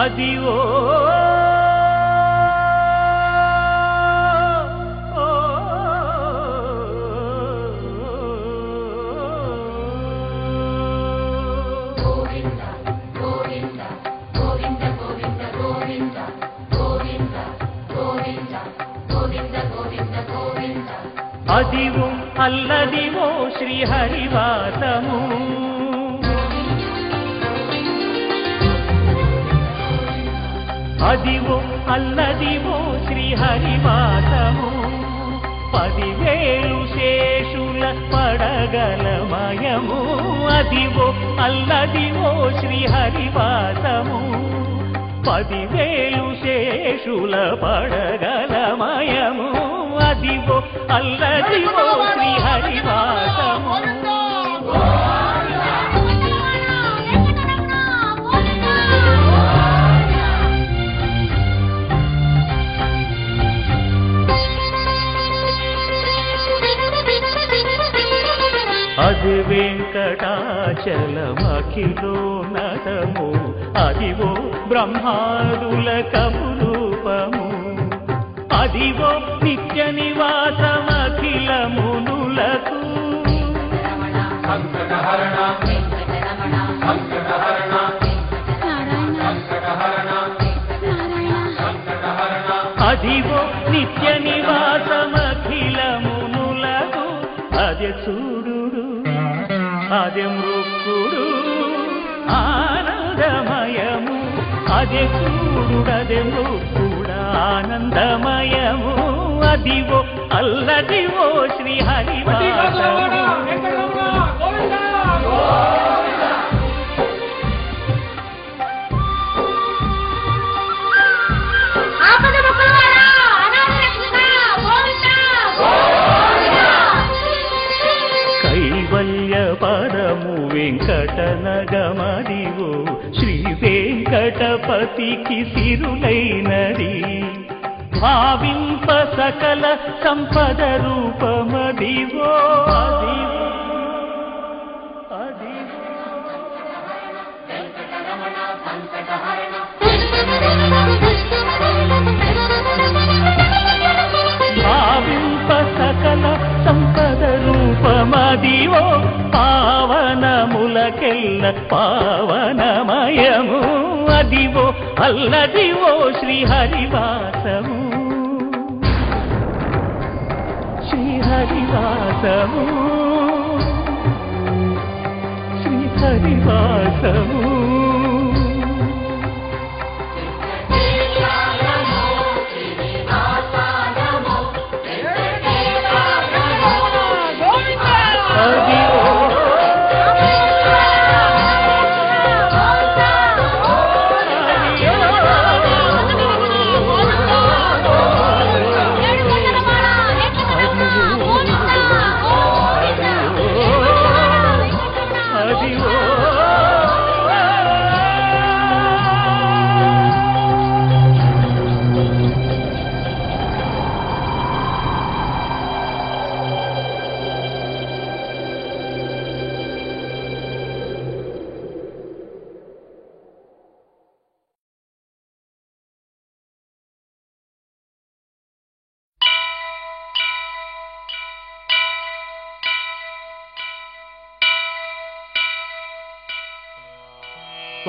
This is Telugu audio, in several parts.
అదివో అదివో అల్లదివో శ్రీహరివాసము అదివో అల్లదివో శ్రీహరివాసము 10,000 శేషుల పడగలమయము అదివో అల్లదివో శ్రీహరివాసము 10,000 శేషుల పడగలమయము అదివో అల్లదివో శ్రీహరివాసము అది వెంకటాచలమఖిలోన్నతము అదివో బ్రహ్మాదుల కపురూపము అదివో నిత్య నివాసమఖిలమునులకు అదివో నిత్య నివాసమఖిలమునులకు అదే చూడు అదే మృక్కుడు ఆనందమయము అదే చూడుడదే మృక్కుడు ఆనందమయము అదివో అల్లదివో శ్రీహరివాసము కైవల్య పదము వెంకటనగమదివో శ్రీ వెంకటపతికి సిరులైనది భావింప సకల సంపద రూపమదివో భావింప సకల సంపద రూపమదివో పావనములకెల్ల పావనమయము అదివో అల్లదివో శ్రీహరివాసము శ్రీహరివాసము శ్రీహరివాసము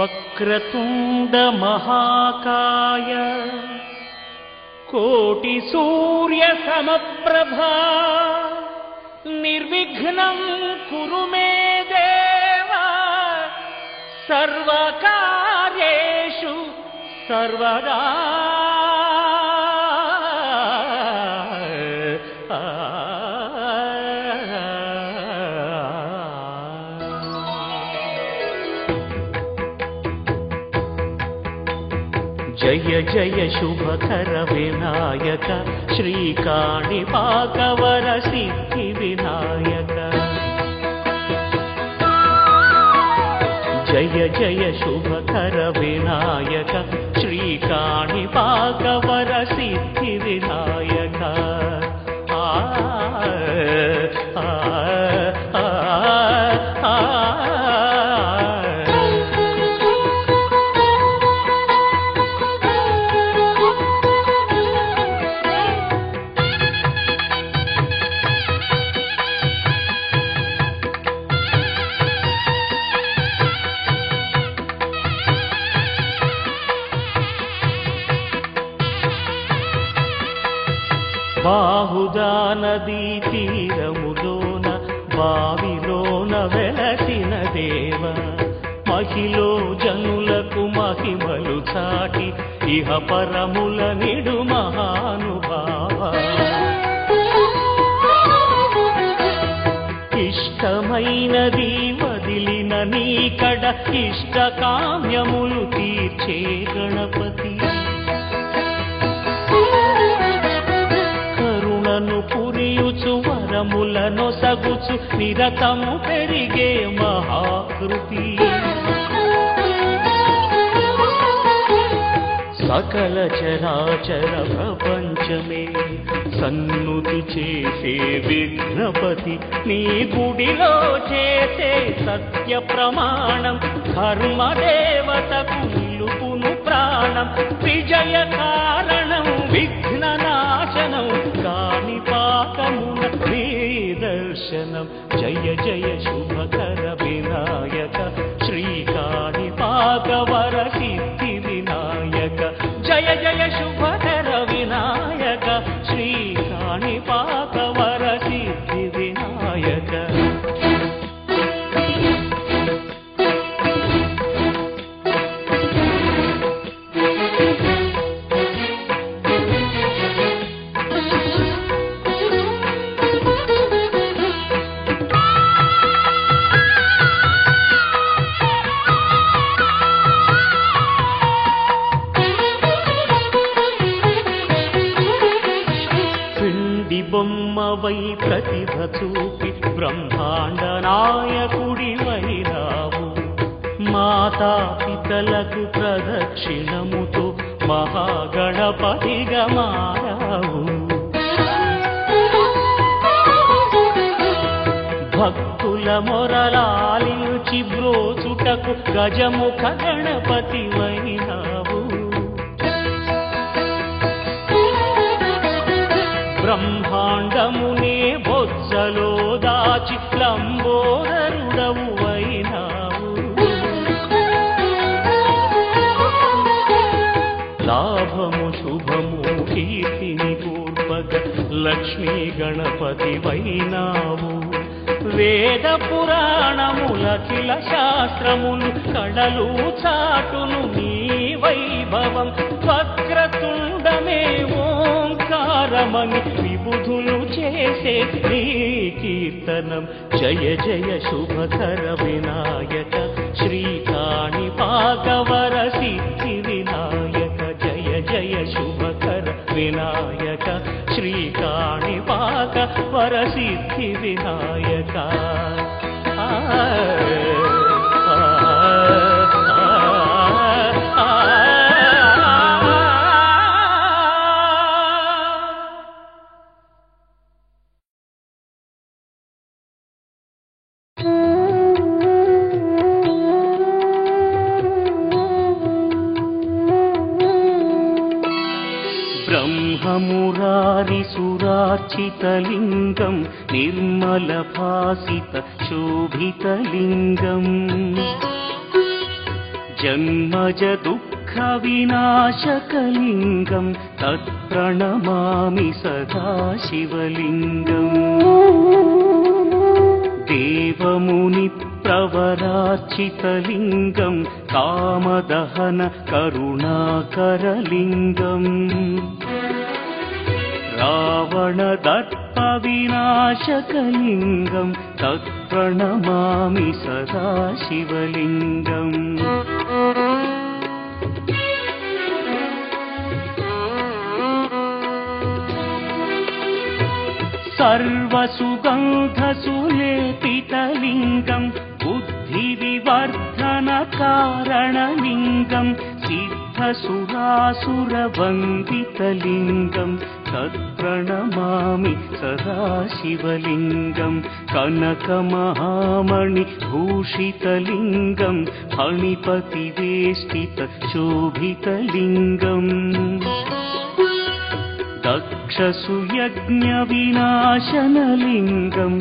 వక్రతుండ మహాకాయ కోటి సూర్య సమప్రభా నిర్విఘ్నం కురు మే దేవ సర్వకార్యేషు సర్వదా జయ జయ శుభకర వినాయక శ్రీకాణిపాకవర సిద్ధి వినాయక జయ జయ శుభకర వినాయక శ్రీకాణిపాకవర సిద్ధి వినాయక బాహుదా నదీ తీరములోన బావిలోన వెలసిన దేవ మహిలో జనులకు మహిమలు చాటి ఇహ పరముల నిడు మహానుభావ ఇష్టమైనది వదిలిన నీకడ ఇష్ట కామ్యములు తీర్చే గణపతి కరుణను పురియుచు వరములను సగుచు నిరతము పెరిగే మహాకృతి సకల చరాచర ప్రపంచమే సన్నుతి చేసే విఘ్నపతి నీ గుడిలో చేసే సత్య ప్రమాణం ధర్మదేవతకు నిలుపును ప్రాణం విజయ కారణం విఘ్న నాశనం కాణిపాకమున నీ దర్శనం జయ జయ శుభకర వినాయక శ్రీ కాణిపాక వర సిద్ధి వినాయక జయ జయ శుభకర వినాయక శ్రీ కాణిపాక వర సిద్ధి వినాయక బొమ్మవై ప్రతిభ చూపి బ్రహ్మాండ నాయకుడివైనావు మాతా పితలకు ప్రదక్షిణముతో మహాగణపతిగా మారావు భక్తుల మొరలాలించి బ్రోచుటకు గజముఖ గణపతివైనావు బ్రహ్మాండమునే బొజ్జలో దాచి లంబోదరుడవు అయినావు లాభము శుభము కీర్తిని పూర్వక లక్ష్మీ గణపతి వైనావు వేద పురాణములఖిల శాస్త్రములు కళలు చాటును నీ వైభవం వక్రతుండమే ఓంకారమని విబుధులు చేసే నీ కీర్తనం జయ జయ శుభకర వినాయక శ్రీ కాణిపాక వర సిద్ధి వినాయక జయ జయ శుభకర వినాయక శ్రీ కాణిపాక వర సిద్ధి వినాయక బ్రహ్మమురారిసురార్చితలింగం నిర్మలభాసిత శోభితలింగం జన్మజ దుఃఖ వినాశకలింగం తత్ప్రణమామి సదా శివలింగం దేవముని ప్రవరార్చితలింగం కామదహన కరుణాకరలింగం రావణదర్ప వినాశకలింగం తత్ప్రణమామి సదా శివలింగం సర్వసుగంధసులేపితలింగం బుద్ధివివర్ధన కారణలింగం సిద్ధసురాసురవందితలింగం తత్ప్రణమామి సదా శివలింగం కనకమహామణి భూషితలింగం ఫణిపతివేష్టిత శోభితలింగం దక్షసుయజ్ఞ వినాశనలింగం